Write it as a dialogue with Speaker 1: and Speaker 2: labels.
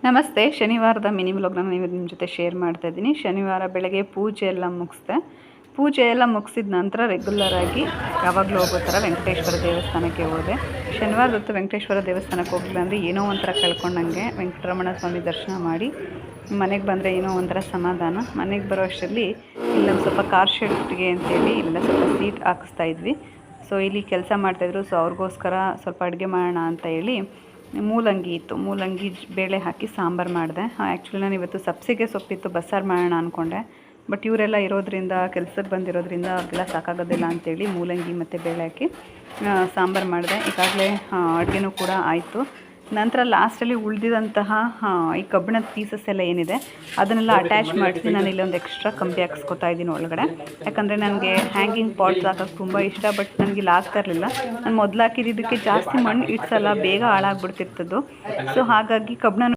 Speaker 1: ನಮಸ್ತೆ. ಶನಿವಾರದ ಮಿನಿ ವ್ಲಾಗ್ನ ನಾನು ನಿಮ್ಮ ಜೊತೆ ಶೇರ್ ಮಾಡ್ತಾ ಇದ್ದೀನಿ. ಶನಿವಾರ ಬೆಳಗ್ಗೆ ಪೂಜೆ ಎಲ್ಲ ಮುಗಿಸ್ದೆ. ಪೂಜೆ ಎಲ್ಲ ಮುಗಿಸಿದ ನಂತರ ರೆಗ್ಯುಲರಾಗಿ ಯಾವಾಗಲೂ ಹೋಗೋ ಥರ ವೆಂಕಟೇಶ್ವರ ದೇವಸ್ಥಾನಕ್ಕೆ ಹೋದೆ. ಶನಿವಾರದ ಹೊತ್ತು ವೆಂಕಟೇಶ್ವರ ದೇವಸ್ಥಾನಕ್ಕೆ ಹೋಗಲಿಲ್ಲ ಅಂದರೆ ಏನೋ ಒಂಥರ ಕಳ್ಕೊಂಡಂಗೆ. ವೆಂಕಟರಮಣ ಸ್ವಾಮಿ ದರ್ಶನ ಮಾಡಿ ಮನೆಗೆ ಬಂದರೆ ಏನೋ ಒಂಥರ ಸಮಾಧಾನ. ಮನೆಗೆ ಬರೋ ಅಷ್ಟರಲ್ಲಿ ಇಲ್ಲೊಂದು ಸ್ವಲ್ಪ ಕಾರ್ ಶೆಡ್ಗೆ ಅಂತೇಳಿ ಇಲ್ಲೆಲ್ಲ ಸ್ವಲ್ಪ ಸೀಟ್ ಹಾಕಿಸ್ತಾ ಇದ್ವಿ. ಸೊ ಇಲ್ಲಿ ಕೆಲಸ ಮಾಡ್ತಾಯಿದ್ರು. ಸೊ ಅವ್ರಿಗೋಸ್ಕರ ಸ್ವಲ್ಪ ಅಡುಗೆ ಮಾಡೋಣ ಅಂತ ಹೇಳಿ ಮೂಲಂಗಿ ಇತ್ತು, ಮೂಲಂಗಿ ಬೇಳೆ ಹಾಕಿ ಸಾಂಬಾರು ಮಾಡಿದೆ. ಆ್ಯಕ್ಚುಲಿ ನಾನು ಇವತ್ತು ಸಬ್ಸಿಗೆ ಸೊಪ್ಪಿತ್ತು, ಬಸ್ಸಾರು ಮಾಡೋಣ ಅಂದ್ಕೊಂಡೆ. ಬಟ್ ಇವರೆಲ್ಲ ಇರೋದ್ರಿಂದ, ಕೆಲಸಕ್ಕೆ ಬಂದಿರೋದ್ರಿಂದ ಅವ್ರಿಗೆಲ್ಲ ಸಾಕಾಗೋದಿಲ್ಲ ಅಂಥೇಳಿ ಮೂಲಂಗಿ ಮತ್ತು ಬೇಳೆ ಹಾಕಿ ಸಾಂಬಾರು ಮಾಡಿದೆ. ಈಗಾಗಲೇ ಅಡುಗೆನೂ ಕೂಡ ಆಯಿತು. ನಂತರ ಲಾಸ್ಟಲ್ಲಿ ಉಳಿದಿದಂತಹ ಈ ಕಬ್ಬಿಣದ ಪೀಸಸ್ ಎಲ್ಲ ಏನಿದೆ ಅದನ್ನೆಲ್ಲ ಅಟ್ಯಾಚ್ ಮಾಡಿಸಿ ನಾನು ಇಲ್ಲೊಂದು ಎಕ್ಸ್ಟ್ರಾ ಕಂಬಿ ಹಾಕಿಸ್ಕೊತಾ ಇದ್ದೀನಿ ಒಳಗಡೆ. ಯಾಕಂದರೆ ನನಗೆ ಹ್ಯಾಂಗಿಂಗ್ ಪಾಟ್ಸ್ ಹಾಕೋಕ್ಕೆ ತುಂಬ ಇಷ್ಟ. ಬಟ್ ನನಗೆ ಇಲ್ಲಿ ಆಗ್ತಾ ಇರಲಿಲ್ಲ. ನಾನು ಮೊದಲು ಹಾಕಿದ್ದಕ್ಕೆ ಜಾಸ್ತಿ ಮಣ್ಣು ಇಡ್ಸಲ್ಲ, ಬೇಗ ಹಾಳಾಗ್ಬಿಡ್ತಿರ್ತದ್ದು. ಸೊ ಹಾಗಾಗಿ ಕಬ್ಬಿಣ